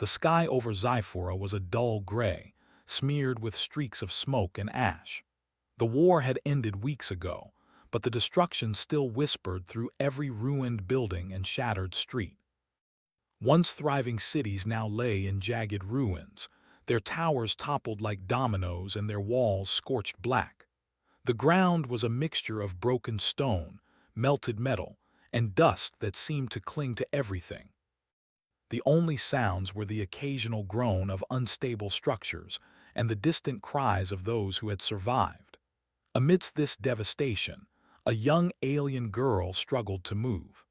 The sky over Zyphora was a dull gray, smeared with streaks of smoke and ash. The war had ended weeks ago, but the destruction still whispered through every ruined building and shattered street. Once thriving cities now lay in jagged ruins, their towers toppled like dominoes and their walls scorched black. The ground was a mixture of broken stone, melted metal, and dust that seemed to cling to everything. The only sounds were the occasional groan of unstable structures and the distant cries of those who had survived. Amidst this devastation, a young alien girl struggled to move.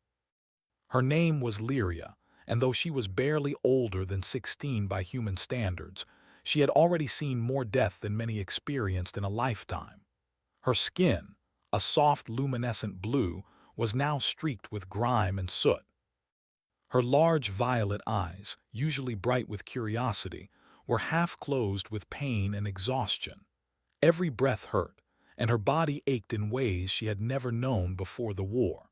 Her name was Lyria, and though she was barely older than 16 by human standards, she had already seen more death than many experienced in a lifetime. Her skin, a soft luminescent blue, was now streaked with grime and soot. Her large violet eyes, usually bright with curiosity, were half closed with pain and exhaustion. Every breath hurt, and her body ached in ways she had never known before the war.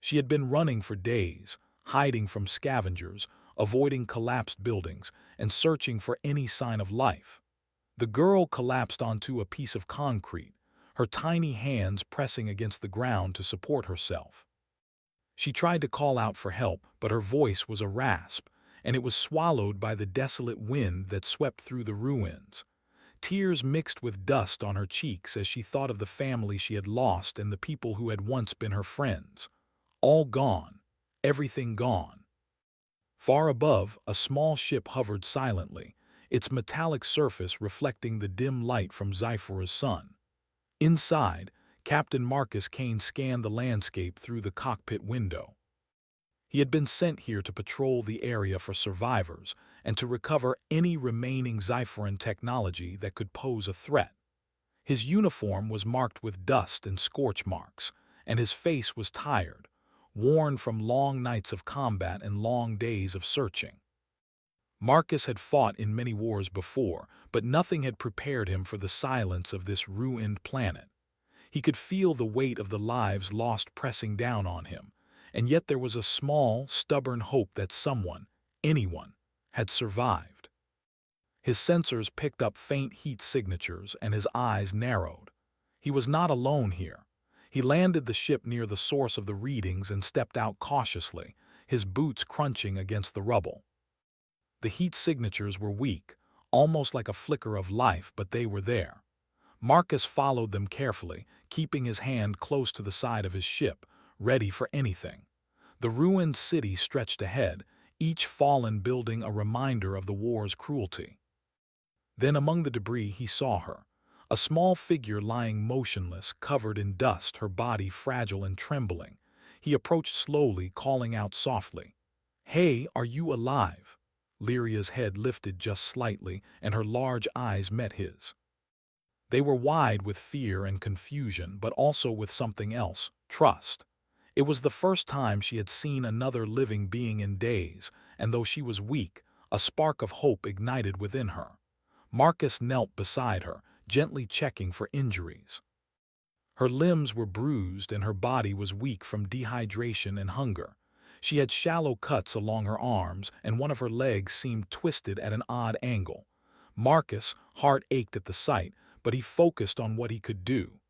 She had been running for days, hiding from scavengers, avoiding collapsed buildings, and searching for any sign of life. The girl collapsed onto a piece of concrete, her tiny hands pressing against the ground to support herself. She tried to call out for help, but her voice was a rasp, and it was swallowed by the desolate wind that swept through the ruins. Tears mixed with dust on her cheeks as she thought of the family she had lost and the people who had once been her friends. All gone, everything gone. Far above, a small ship hovered silently, its metallic surface reflecting the dim light from Zyphora's sun. Inside, Captain Marcus Kane scanned the landscape through the cockpit window. He had been sent here to patrol the area for survivors and to recover any remaining Zyphoran technology that could pose a threat. His uniform was marked with dust and scorch marks, and his face was tired, worn from long nights of combat and long days of searching. Marcus had fought in many wars before, but nothing had prepared him for the silence of this ruined planet. He could feel the weight of the lives lost pressing down on him, and yet there was a small, stubborn hope that someone, anyone, had survived. His sensors picked up faint heat signatures and his eyes narrowed. He was not alone here. He landed the ship near the source of the readings and stepped out cautiously, his boots crunching against the rubble. The heat signatures were weak, almost like a flicker of life, but they were there. Marcus followed them carefully, keeping his hand close to the side of his ship, ready for anything. The ruined city stretched ahead, each fallen building a reminder of the war's cruelty. Then among the debris he saw her, a small figure lying motionless, covered in dust, her body fragile and trembling. He approached slowly, calling out softly, "Hey, are you alive?" Lyria's head lifted just slightly, and her large eyes met his. They were wide with fear and confusion, but also with something else, trust. It was the first time she had seen another living being in days, and though she was weak, a spark of hope ignited within her. Marcus knelt beside her, gently checking for injuries. Her limbs were bruised and her body was weak from dehydration and hunger. She had shallow cuts along her arms, and one of her legs seemed twisted at an odd angle. Marcus' heart ached at the sight, but he focused on what he could do.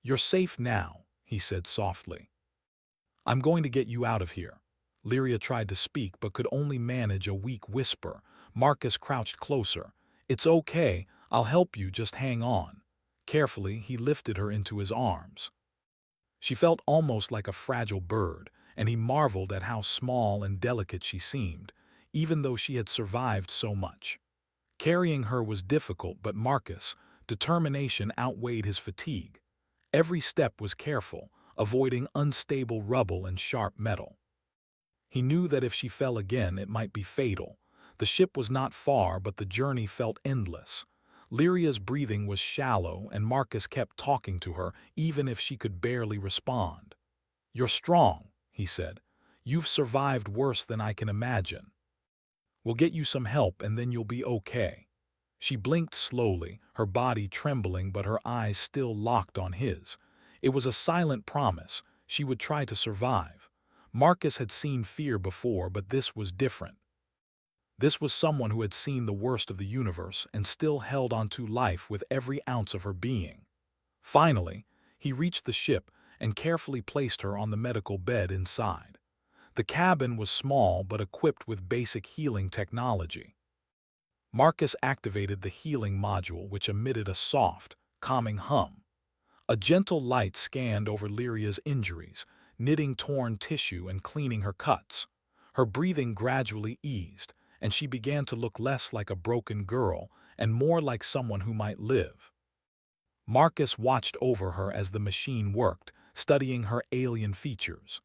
"You're safe now," he said softly. "I'm going to get you out of here." Lyria tried to speak but could only manage a weak whisper. Marcus crouched closer. "It's okay, I'll help you, just hang on." Carefully, he lifted her into his arms. She felt almost like a fragile bird, and he marveled at how small and delicate she seemed, even though she had survived so much. Carrying her was difficult, but Marcus' determination outweighed his fatigue. Every step was careful, avoiding unstable rubble and sharp metal. He knew that if she fell again, it might be fatal. The ship was not far, but the journey felt endless. Lyria's breathing was shallow, and Marcus kept talking to her, even if she could barely respond. "You're strong," he said. "You've survived worse than I can imagine. We'll get you some help and then you'll be okay." She blinked slowly, her body trembling but her eyes still locked on his. It was a silent promise. She would try to survive. Marcus had seen fear before, but this was different. This was someone who had seen the worst of the universe and still held onto life with every ounce of her being. Finally, he reached the ship and carefully placed her on the medical bed inside. The cabin was small but equipped with basic healing technology. Marcus activated the healing module, which emitted a soft, calming hum. A gentle light scanned over Lyria's injuries, knitting torn tissue and cleaning her cuts. Her breathing gradually eased, and she began to look less like a broken girl and more like someone who might live. Marcus watched over her as the machine worked, studying her alien features.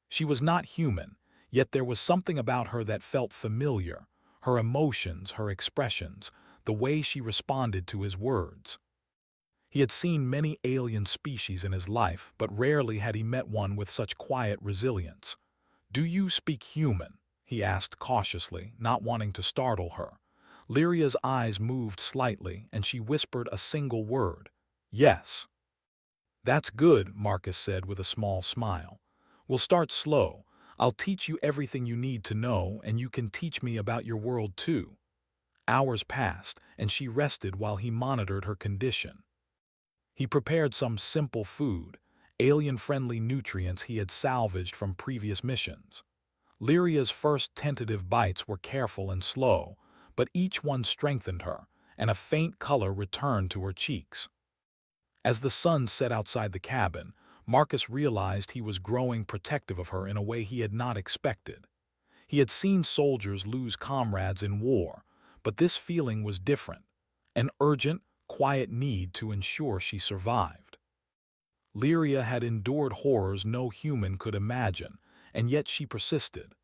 She was not human, yet there was something about her that felt familiar, her emotions, her expressions, the way she responded to his words. He had seen many alien species in his life, but rarely had he met one with such quiet resilience. "Do you speak human?" he asked cautiously, not wanting to startle her. Lyria's eyes moved slightly, and she whispered a single word, "Yes." "That's good," Marcus said with a small smile. "We'll start slow. I'll teach you everything you need to know, and you can teach me about your world too." Hours passed, and she rested while he monitored her condition. He prepared some simple food, alien-friendly nutrients he had salvaged from previous missions. Lyria's first tentative bites were careful and slow, but each one strengthened her, and a faint color returned to her cheeks. As the sun set outside the cabin, Marcus realized he was growing protective of her in a way he had not expected. He had seen soldiers lose comrades in war, but this feeling was different, an urgent, quiet need to ensure she survived. Lyria had endured horrors no human could imagine, and yet she persisted.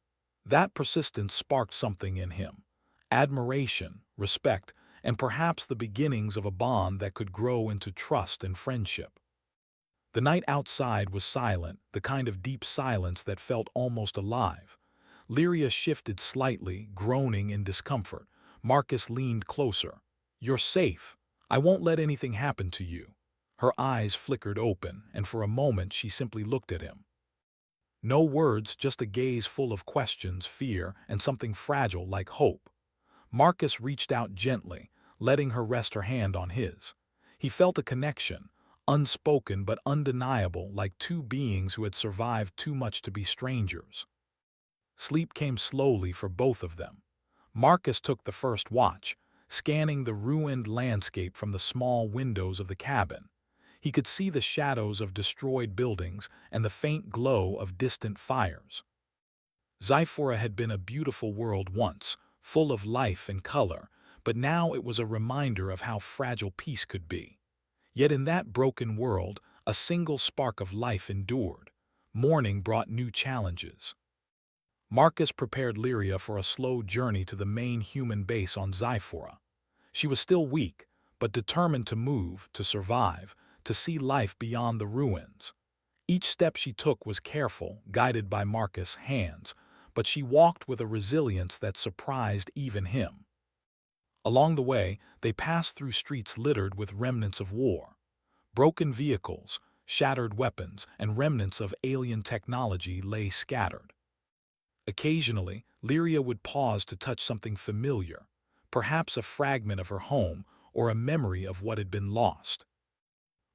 That persistence sparked something in him: admiration, respect, and perhaps the beginnings of a bond that could grow into trust and friendship. The night outside was silent, the kind of deep silence that felt almost alive. Lyria shifted slightly, groaning in discomfort. Marcus leaned closer. "You're safe. I won't let anything happen to you." Her eyes flickered open, and for a moment she simply looked at him. No words, just a gaze full of questions, fear, and something fragile like hope. Marcus reached out gently, letting her rest her hand on his. He felt a connection, unspoken but undeniable, like two beings who had survived too much to be strangers. Sleep came slowly for both of them. Marcus took the first watch, scanning the ruined landscape from the small windows of the cabin. He could see the shadows of destroyed buildings and the faint glow of distant fires. Sci-Fi had been a beautiful world once, full of life and color, but now it was a reminder of how fragile peace could be. Yet in that broken world, a single spark of life endured. Morning brought new challenges. Marcus prepared Lyria for a slow journey to the main human base on Sci-Fi. She was still weak, but determined to move, to survive, to see life beyond the ruins. Each step she took was careful, guided by Marcus' hands, but she walked with a resilience that surprised even him. Along the way, they passed through streets littered with remnants of war. Broken vehicles, shattered weapons, and remnants of alien technology lay scattered. Occasionally, Lyria would pause to touch something familiar, perhaps a fragment of her home or a memory of what had been lost.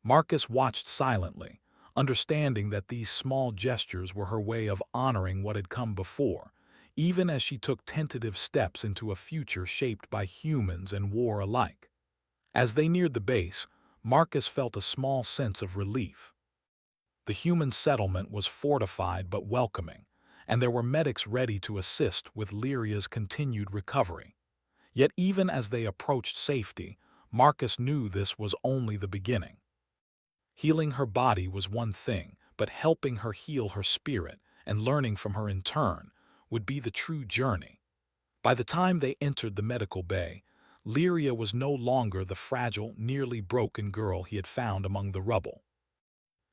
Marcus watched silently, understanding that these small gestures were her way of honoring what had come before, even as she took tentative steps into a future shaped by humans and war alike. As they neared the base, Marcus felt a small sense of relief. The human settlement was fortified but welcoming, and there were medics ready to assist with Lyria's continued recovery. Yet even as they approached safety, Marcus knew this was only the beginning. Healing her body was one thing, but helping her heal her spirit and learning from her in turn would be the true journey. By the time they entered the medical bay, Lyria was no longer the fragile, nearly broken girl he had found among the rubble.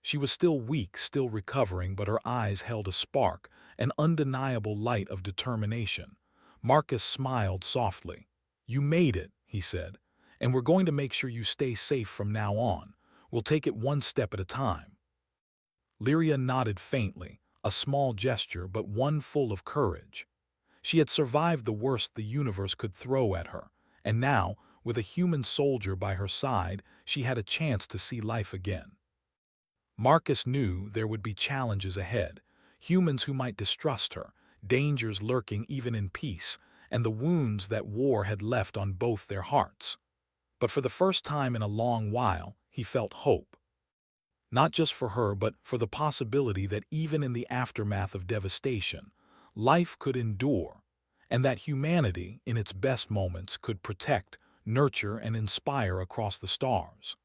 She was still weak, still recovering, but her eyes held a spark, an undeniable light of determination. Marcus smiled softly. "You made it," he said, "and we're going to make sure you stay safe from now on. We'll take it one step at a time." Lyria nodded faintly, a small gesture but one full of courage. She had survived the worst the universe could throw at her, and now, with a human soldier by her side, she had a chance to see life again. Marcus knew there would be challenges ahead, humans who might distrust her, dangers lurking even in peace, and the wounds that war had left on both their hearts. But for the first time in a long while, he felt hope. Not just for her, but for the possibility that even in the aftermath of devastation, life could endure, and that humanity, in its best moments, could protect, nurture, and inspire across the stars.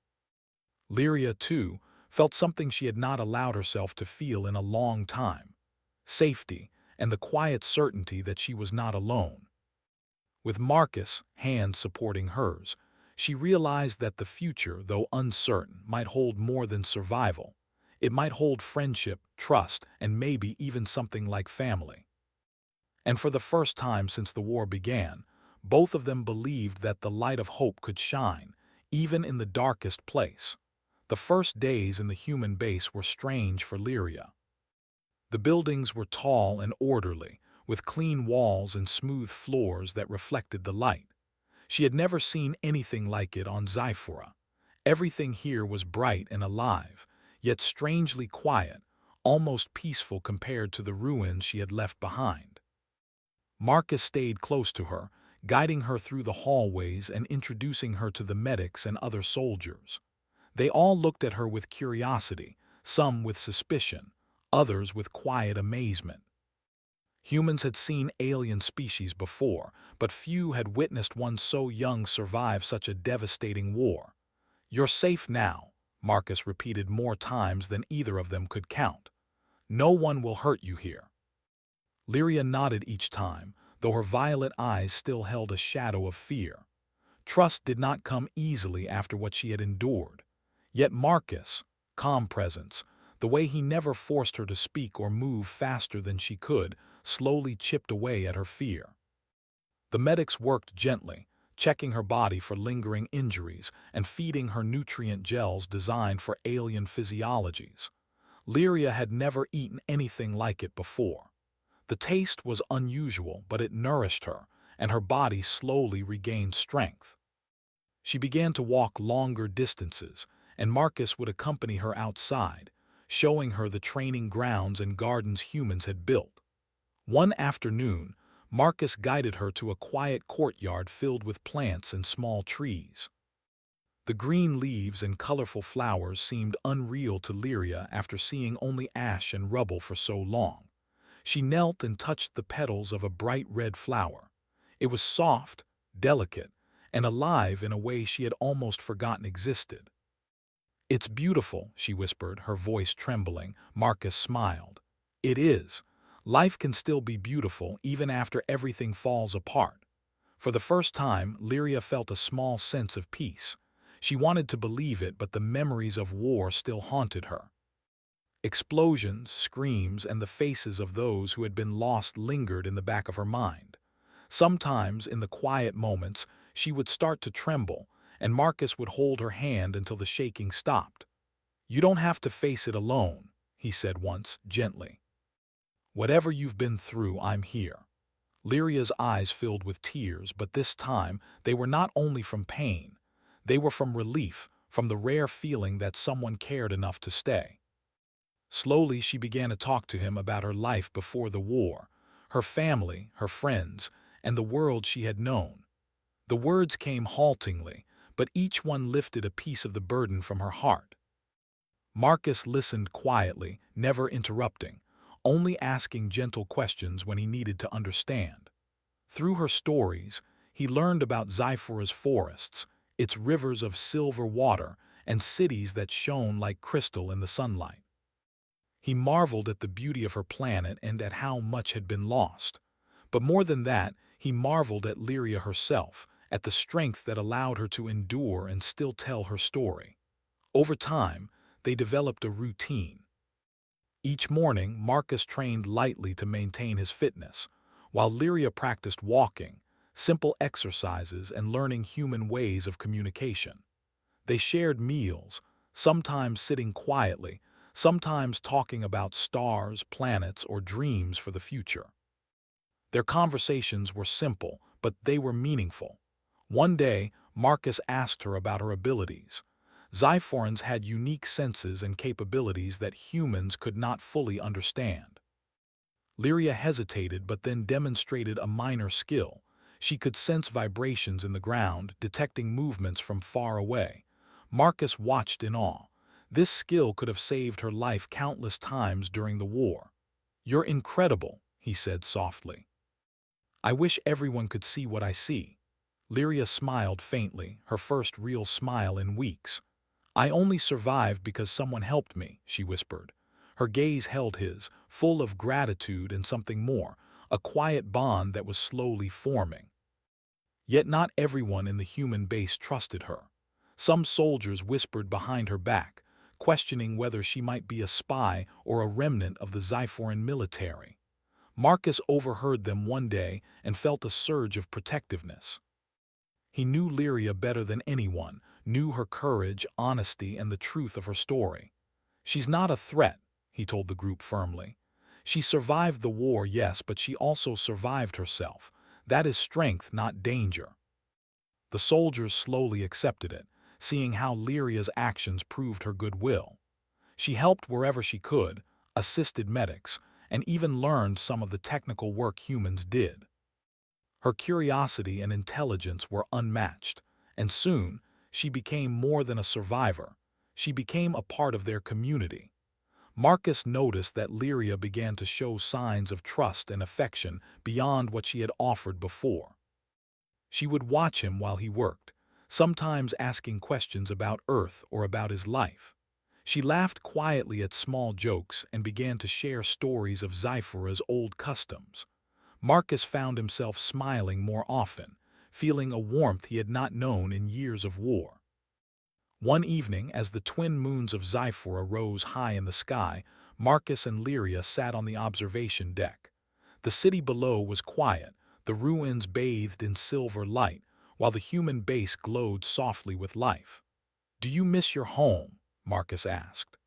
Lyria, too, felt something she had not allowed herself to feel in a long time: safety and the quiet certainty that she was not alone. With Marcus' hand supporting hers, she realized that the future, though uncertain, might hold more than survival. It might hold friendship, trust, and maybe even something like family. And for the first time since the war began, both of them believed that the light of hope could shine, even in the darkest place. The first days in the human base were strange for Lyria. The buildings were tall and orderly, with clean walls and smooth floors that reflected the light. She had never seen anything like it on Zyphora. Everything here was bright and alive, yet strangely quiet, almost peaceful compared to the ruins she had left behind. Marcus stayed close to her, guiding her through the hallways and introducing her to the medics and other soldiers. They all looked at her with curiosity, some with suspicion, others with quiet amazement. Humans had seen alien species before, but few had witnessed one so young survive such a devastating war. "You're safe now," Marcus repeated more times than either of them could count. "No one will hurt you here." Lyria nodded each time, though her violet eyes still held a shadow of fear. Trust did not come easily after what she had endured. Yet Marcus, calm presence, the way he never forced her to speak or move faster than she could, slowly chipped away at her fear. The medics worked gently, checking her body for lingering injuries and feeding her nutrient gels designed for alien physiologies. Lyria had never eaten anything like it before. The taste was unusual, but it nourished her, and her body slowly regained strength. She began to walk longer distances, and Marcus would accompany her outside, showing her the training grounds and gardens humans had built. One afternoon, Marcus guided her to a quiet courtyard filled with plants and small trees. The green leaves and colorful flowers seemed unreal to Lyria after seeing only ash and rubble for so long. She knelt and touched the petals of a bright red flower. It was soft, delicate, and alive in a way she had almost forgotten existed. "It's beautiful," she whispered, her voice trembling. Marcus smiled. "It is. Life can still be beautiful even after everything falls apart." For the first time, Lyria felt a small sense of peace. She wanted to believe it, but the memories of war still haunted her. Explosions, screams, and the faces of those who had been lost lingered in the back of her mind. Sometimes, in the quiet moments, she would start to tremble, and Marcus would hold her hand until the shaking stopped. "You don't have to face it alone," he said once, gently. "Whatever you've been through, I'm here." Lyria's eyes filled with tears, but this time they were not only from pain. They were from relief, from the rare feeling that someone cared enough to stay. Slowly she began to talk to him about her life before the war, her family, her friends, and the world she had known. The words came haltingly, but each one lifted a piece of the burden from her heart. Marcus listened quietly, never interrupting, only asking gentle questions when he needed to understand. Through her stories, he learned about Zyphora's forests, its rivers of silver water, and cities that shone like crystal in the sunlight. He marveled at the beauty of her planet and at how much had been lost. But more than that, he marveled at Lyria herself, at the strength that allowed her to endure and still tell her story. Over time, they developed a routine. Each morning, Marcus trained lightly to maintain his fitness, while Lyria practiced walking, simple exercises, and learning human ways of communication. They shared meals, sometimes sitting quietly, sometimes talking about stars, planets, or dreams for the future. Their conversations were simple, but they were meaningful. One day, Marcus asked her about her abilities. Zyphorans had unique senses and capabilities that humans could not fully understand. Lyria hesitated but then demonstrated a minor skill. She could sense vibrations in the ground, detecting movements from far away. Marcus watched in awe. This skill could have saved her life countless times during the war. "You're incredible," he said softly. "I wish everyone could see what I see." Lyria smiled faintly, her first real smile in weeks. "I only survived because someone helped me," she whispered. Her gaze held his, full of gratitude and something more, a quiet bond that was slowly forming. Yet not everyone in the human base trusted her. Some soldiers whispered behind her back, questioning whether she might be a spy or a remnant of the Zyphoran military. Marcus overheard them one day and felt a surge of protectiveness. He knew Lyria better than anyone, knew her courage, honesty, and the truth of her story. "She's not a threat," he told the group firmly. "She survived the war, yes, but she also survived herself. That is strength, not danger." The soldiers slowly accepted it, seeing how Lyria's actions proved her goodwill. She helped wherever she could, assisted medics, and even learned some of the technical work humans did. Her curiosity and intelligence were unmatched, and soon she became more than a survivor. She became a part of their community. Marcus noticed that Lyria began to show signs of trust and affection beyond what she had offered before. She would watch him while he worked, sometimes asking questions about Earth or about his life. She laughed quietly at small jokes and began to share stories of Zyphora's old customs. Marcus found himself smiling more often, feeling a warmth he had not known in years of war. One evening, as the twin moons of Zyphora rose high in the sky, Marcus and Lyria sat on the observation deck. The city below was quiet, the ruins bathed in silver light, while the human base glowed softly with life. "Do you miss your home?" Marcus asked.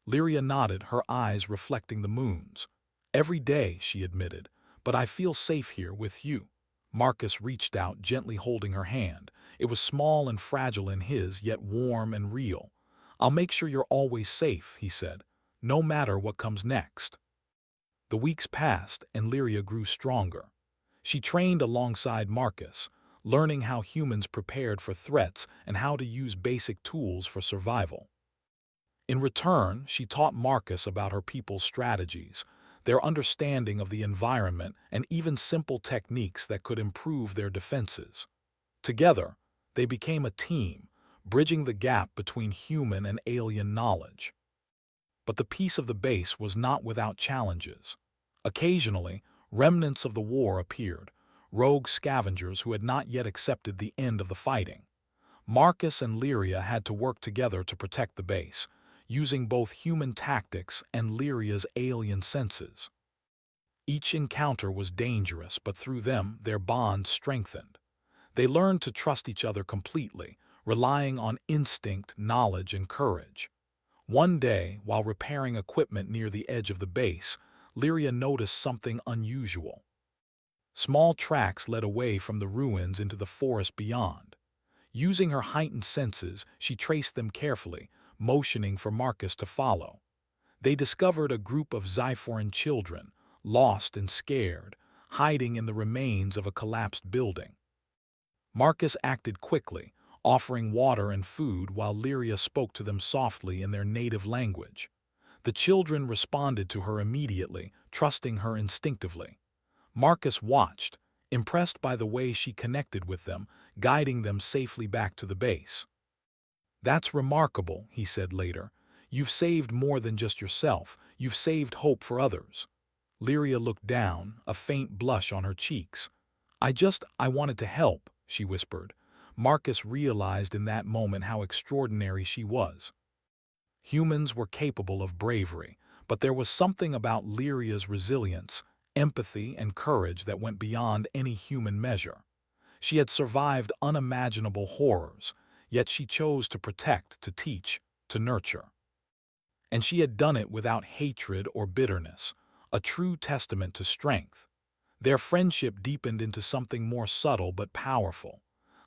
Lyria nodded, her eyes reflecting the moons. "Every day," she admitted, "but I feel safe here with you." Marcus reached out, gently holding her hand. It was small and fragile in his, yet warm and real. "I'll make sure you're always safe," he said, "no matter what comes next." The weeks passed, and Lyria grew stronger. She trained alongside Marcus, learning how humans prepared for threats and how to use basic tools for survival. In return, she taught Marcus about her people's strategies, their understanding of the environment, and even simple techniques that could improve their defenses. Together, they became a team, bridging the gap between human and alien knowledge. But the peace of the base was not without challenges. Occasionally, remnants of the war appeared, rogue scavengers who had not yet accepted the end of the fighting. Marcus and Lyria had to work together to protect the base, using both human tactics and Lyria's alien senses. Each encounter was dangerous, but through them, their bond strengthened. They learned to trust each other completely, relying on instinct, knowledge, and courage. One day, while repairing equipment near the edge of the base, Lyria noticed something unusual. Small tracks led away from the ruins into the forest beyond. Using her heightened senses, she traced them carefully, motioning for Marcus to follow. They discovered a group of Zyphoran children, lost and scared, hiding in the remains of a collapsed building. Marcus acted quickly, offering water and food while Lyria spoke to them softly in their native language. The children responded to her immediately, trusting her instinctively. Marcus watched, impressed by the way she connected with them, guiding them safely back to the base. "That's remarkable," he said later. "You've saved more than just yourself, you've saved hope for others." Lyria looked down, a faint blush on her cheeks. I wanted to help," she whispered. Marcus realized in that moment how extraordinary she was. Humans were capable of bravery, but there was something about Lyria's resilience, empathy, and courage that went beyond any human measure. She had survived unimaginable horrors, yet she chose to protect, to teach, to nurture. And she had done it without hatred or bitterness, a true testament to strength. Their friendship deepened into something more subtle but powerful.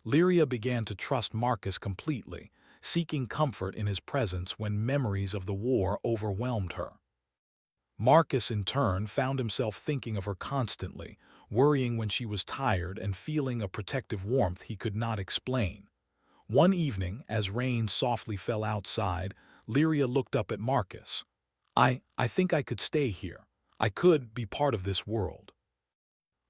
Lyria began to trust Marcus completely, seeking comfort in his presence when memories of the war overwhelmed her. Marcus, in turn, found himself thinking of her constantly, worrying when she was tired and feeling a protective warmth he could not explain. One evening, as rain softly fell outside, Lyria looked up at Marcus. I think I could stay here. I could be part of this world."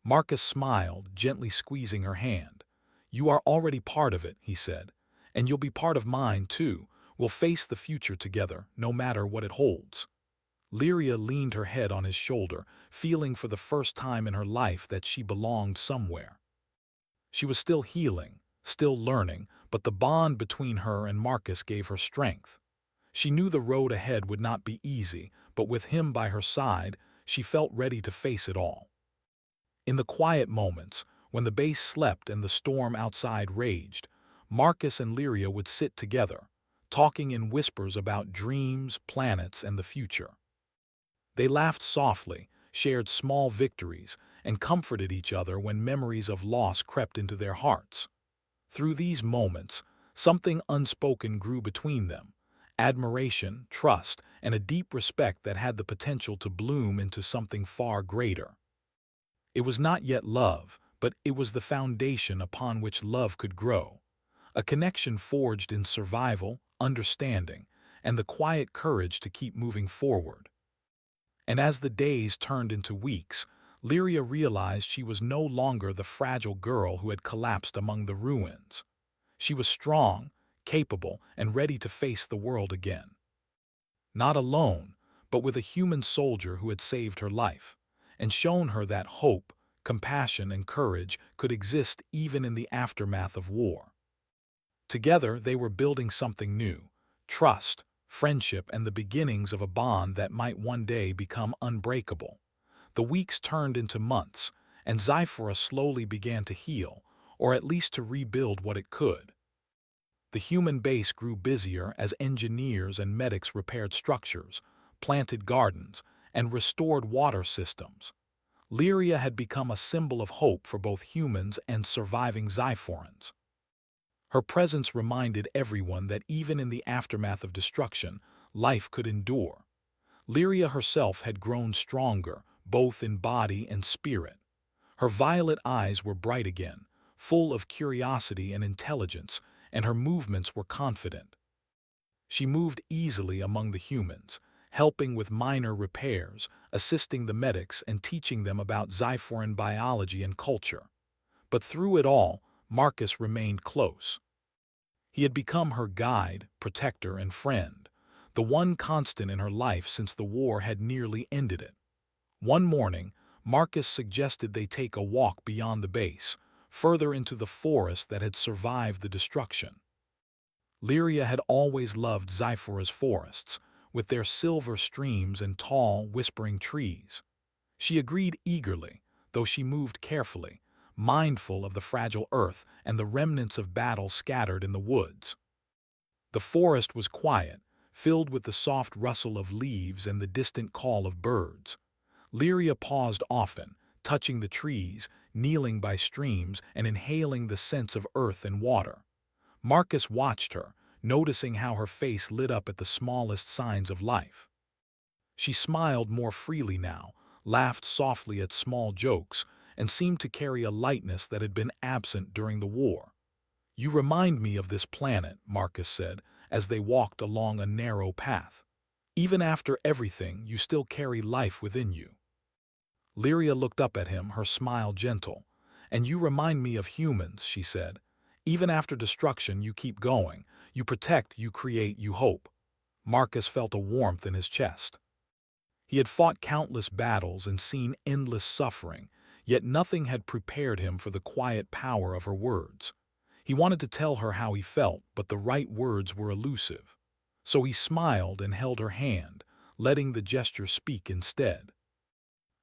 Marcus smiled, gently squeezing her hand. "You are already part of it," he said. "And you'll be part of mine, too. We'll face the future together, no matter what it holds." Lyria leaned her head on his shoulder, feeling for the first time in her life that she belonged somewhere. She was still healing, still learning, but the bond between her and Marcus gave her strength. She knew the road ahead would not be easy, but with him by her side, she felt ready to face it all. In the quiet moments, when the base slept and the storm outside raged, Marcus and Lyria would sit together, talking in whispers about dreams, planets, and the future. They laughed softly, shared small victories, and comforted each other when memories of loss crept into their hearts. Through these moments, something unspoken grew between them: admiration, trust, and a deep respect that had the potential to bloom into something far greater. It was not yet love, but it was the foundation upon which love could grow, a connection forged in survival, understanding, and the quiet courage to keep moving forward. And as the days turned into weeks, Lyria realized she was no longer the fragile girl who had collapsed among the ruins. She was strong, capable, and ready to face the world again. Not alone, but with a human soldier who had saved her life, and shown her that hope, compassion, and courage could exist even in the aftermath of war. Together, they were building something new: trust, friendship, and the beginnings of a bond that might one day become unbreakable. The weeks turned into months, and Zyphora slowly began to heal, or at least to rebuild what it could. The human base grew busier as engineers and medics repaired structures, planted gardens, and restored water systems. Lyria had become a symbol of hope for both humans and surviving Zyphorans. Her presence reminded everyone that even in the aftermath of destruction, life could endure. Lyria herself had grown stronger, both in body and spirit. Her violet eyes were bright again, full of curiosity and intelligence, and her movements were confident. She moved easily among the humans, helping with minor repairs, assisting the medics, and teaching them about Zyphoran biology and culture. But through it all, Marcus remained close. He had become her guide, protector, and friend, the one constant in her life since the war had nearly ended it. One morning, Marcus suggested they take a walk beyond the base, further into the forest that had survived the destruction. Lyria had always loved Zyphora's forests, with their silver streams and tall, whispering trees. She agreed eagerly, though she moved carefully, mindful of the fragile earth and the remnants of battle scattered in the woods. The forest was quiet, filled with the soft rustle of leaves and the distant call of birds. Lyria paused often, touching the trees, kneeling by streams, and inhaling the scents of earth and water. Marcus watched her, noticing how her face lit up at the smallest signs of life. She smiled more freely now, laughed softly at small jokes, and seemed to carry a lightness that had been absent during the war. "You remind me of this planet," Marcus said, as they walked along a narrow path. "Even after everything, you still carry life within you." Lyria looked up at him, her smile gentle. "And you remind me of humans," she said. "Even after destruction, you keep going. You protect, you create, you hope." Marcus felt a warmth in his chest. He had fought countless battles and seen endless suffering, yet nothing had prepared him for the quiet power of her words. He wanted to tell her how he felt, but the right words were elusive. So he smiled and held her hand, letting the gesture speak instead.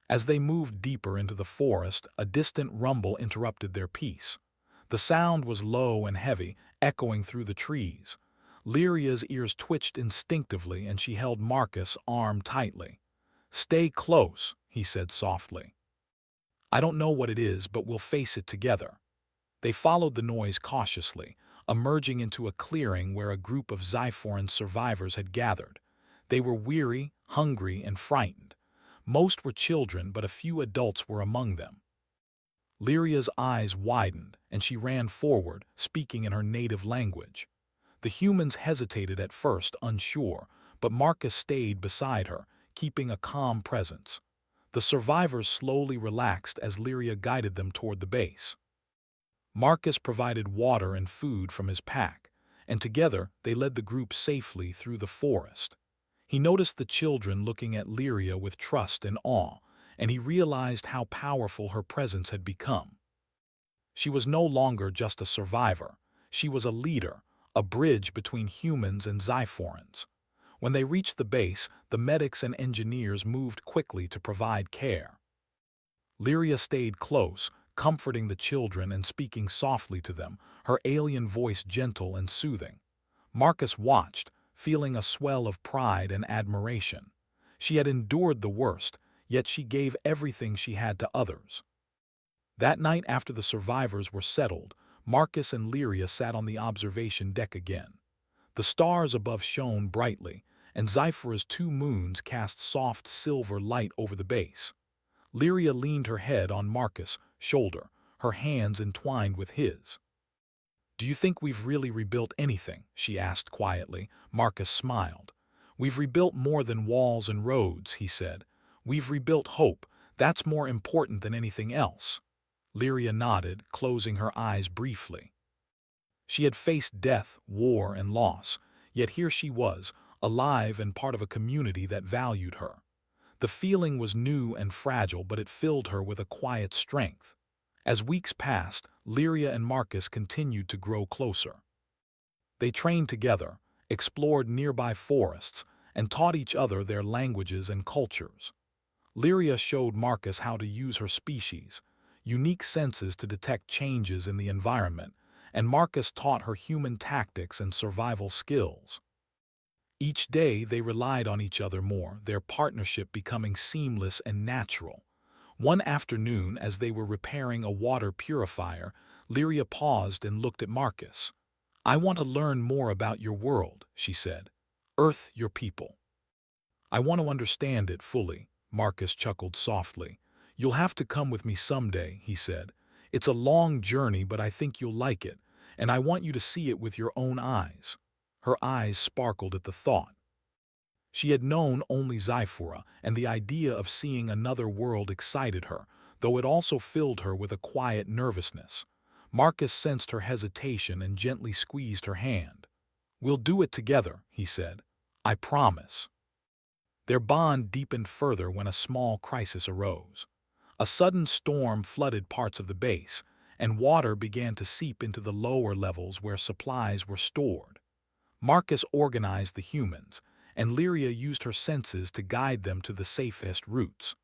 As they moved deeper into the forest, a distant rumble interrupted their peace. The sound was low and heavy, echoing through the trees. Lyria's ears twitched instinctively, and she held Marcus' arm tightly. "Stay close," he said softly. I don't know what it is, but we'll face it together. They followed the noise cautiously, emerging into a clearing where a group of Xiforan survivors had gathered. They were weary, hungry, and frightened. Most were children, but a few adults were among them. Lyria's eyes widened, and she ran forward, speaking in her native language. The humans hesitated at first, unsure, but Marcus stayed beside her, keeping a calm presence. The survivors slowly relaxed as Lyria guided them toward the base. Marcus provided water and food from his pack, and together they led the group safely through the forest. He noticed the children looking at Lyria with trust and awe, and he realized how powerful her presence had become. She was no longer just a survivor. She was a leader, a bridge between humans and Xiforans. When they reached the base, the medics and engineers moved quickly to provide care. Lyria stayed close, comforting the children and speaking softly to them, her alien voice gentle and soothing. Marcus watched, feeling a swell of pride and admiration. She had endured the worst, yet she gave everything she had to others. That night after the survivors were settled, Marcus and Lyria sat on the observation deck again. The stars above shone brightly, and Xifora's 2 moons cast soft silver light over the base. Lyria leaned her head on Marcus' shoulder, her hands entwined with his. "Do you think we've really rebuilt anything?" she asked quietly. Marcus smiled. "We've rebuilt more than walls and roads," he said. "We've rebuilt hope. That's more important than anything else." Lyria nodded, closing her eyes briefly. She had faced death, war, and loss, yet here she was, alive and part of a community that valued her. The feeling was new and fragile, but it filled her with a quiet strength. As weeks passed, Lyria and Marcus continued to grow closer. They trained together, explored nearby forests, and taught each other their languages and cultures. Lyria showed Marcus how to use her species' unique senses to detect changes in the environment, and Marcus taught her human tactics and survival skills. Each day they relied on each other more, their partnership becoming seamless and natural. One afternoon, as they were repairing a water purifier, Lyria paused and looked at Marcus. "I want to learn more about your world," she said. "Earth, your people. I want to understand it fully." Marcus chuckled softly. "You'll have to come with me someday," he said. "It's a long journey, but I think you'll like it, and I want you to see it with your own eyes." Her eyes sparkled at the thought. She had known only Xiphora, and the idea of seeing another world excited her, though it also filled her with a quiet nervousness. Marcus sensed her hesitation and gently squeezed her hand. "We'll do it together," he said. "I promise." Their bond deepened further when a small crisis arose. A sudden storm flooded parts of the base, and water began to seep into the lower levels where supplies were stored. Marcus organized the humans, and Lyria used her senses to guide them to the safest routes.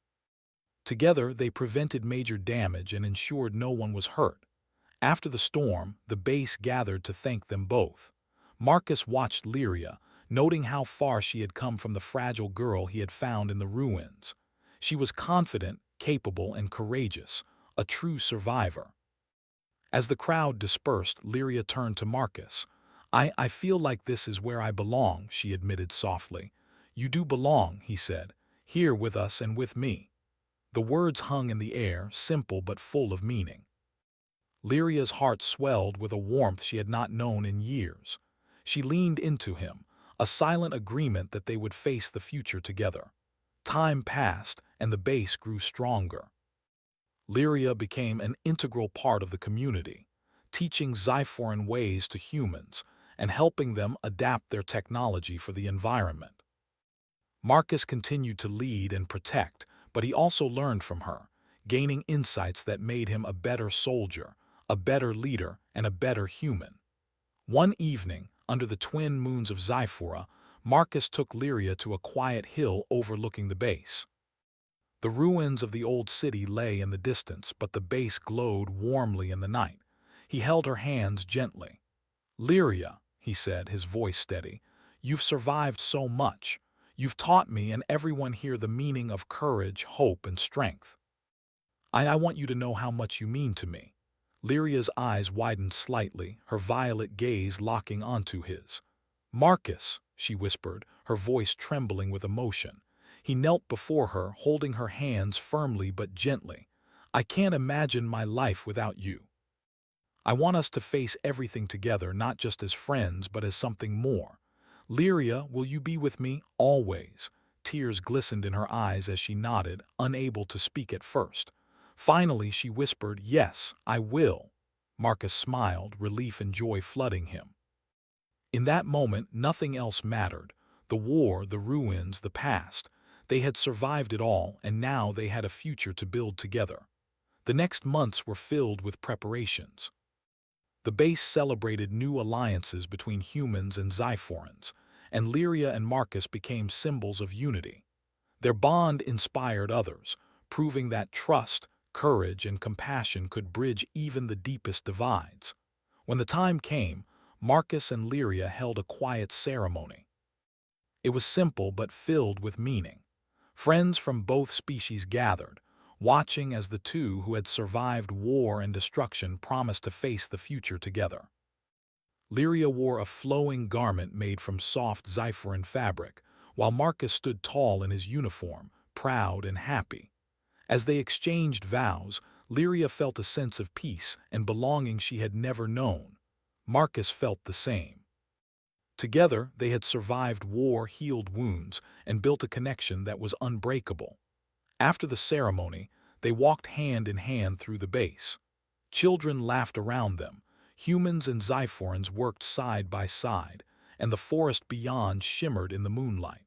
Together, they prevented major damage and ensured no one was hurt. After the storm, the base gathered to thank them both. Marcus watched Lyria, noting how far she had come from the fragile girl he had found in the ruins. She was confident, capable, and courageous, a true survivor. As the crowd dispersed, Lyria turned to Marcus. I feel like this is where I belong," she admitted softly. "You do belong," he said, "here with us and with me." The words hung in the air, simple but full of meaning. Lyria's heart swelled with a warmth she had not known in years. She leaned into him, a silent agreement that they would face the future together. Time passed, and the base grew stronger. Lyria became an integral part of the community, teaching Xiforan ways to humans and helping them adapt their technology for the environment. Marcus continued to lead and protect, but he also learned from her, gaining insights that made him a better soldier, a better leader, and a better human. One evening, under the 2 moons of Xiphora, Marcus took Lyria to a quiet hill overlooking the base. The ruins of the old city lay in the distance, but the base glowed warmly in the night. He held her hands gently. "Lyria," he said, his voice steady, "you've survived so much. You've taught me and everyone here the meaning of courage, hope, and strength. I want you to know how much you mean to me." Lyria's eyes widened slightly, her violet gaze locking onto his. "Marcus," she whispered, her voice trembling with emotion. He knelt before her, holding her hands firmly but gently. "I can't imagine my life without you. I want us to face everything together, not just as friends, but as something more. Lyria, will you be with me always?" Tears glistened in her eyes as she nodded, unable to speak at first. Finally, she whispered, "Yes, I will." Marcus smiled, relief and joy flooding him. In that moment, nothing else mattered. The war, the ruins, the past. They had survived it all, and now they had a future to build together. The next months were filled with preparations. The base celebrated new alliances between humans and Zyphorans, and Lyria and Marcus became symbols of unity. Their bond inspired others, proving that trust, courage, and compassion could bridge even the deepest divides. When the time came, Marcus and Lyria held a quiet ceremony. It was simple but filled with meaning. Friends from both species gathered, watching as the two who had survived war and destruction promised to face the future together. Lyria wore a flowing garment made from soft Zyphoran fabric, while Marcus stood tall in his uniform, proud and happy. As they exchanged vows, Lyria felt a sense of peace and belonging she had never known. Marcus felt the same. Together, they had survived war, healed wounds, and built a connection that was unbreakable. After the ceremony, they walked hand in hand through the base. Children laughed around them, humans and Zyphorans worked side by side, and the forest beyond shimmered in the moonlight.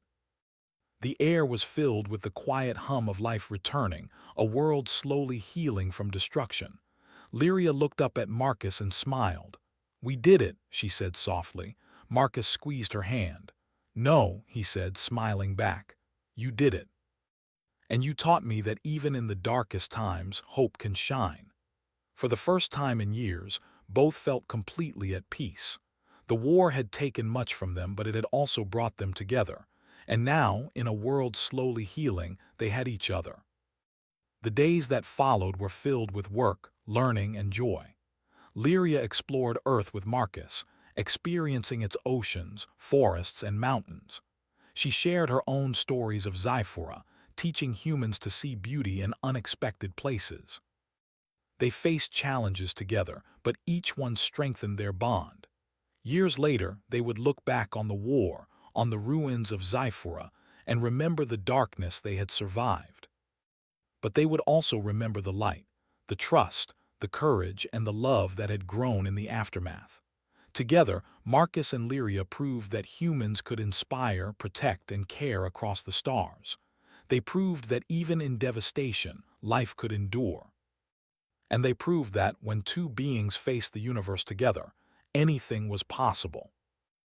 The air was filled with the quiet hum of life returning, a world slowly healing from destruction. Lyria looked up at Marcus and smiled. "We did it," she said softly. Marcus squeezed her hand. "No," he said, smiling back. "You did it. And you taught me that even in the darkest times, hope can shine." For the first time in years, both felt completely at peace. The war had taken much from them, but it had also brought them together. And now, in a world slowly healing, they had each other. The days that followed were filled with work, learning, and joy. Lyria explored Earth with Marcus, experiencing its oceans, forests, and mountains. She shared her own stories of Zyphora, teaching humans to see beauty in unexpected places. They faced challenges together, but each one strengthened their bond. Years later, they would look back on the war, on the ruins of Zyphora, and remember the darkness they had survived. But they would also remember the light, the trust, the courage, and the love that had grown in the aftermath. Together, Marcus and Lyria proved that humans could inspire, protect, and care across the stars. They proved that even in devastation, life could endure. And they proved that when two beings faced the universe together, anything was possible.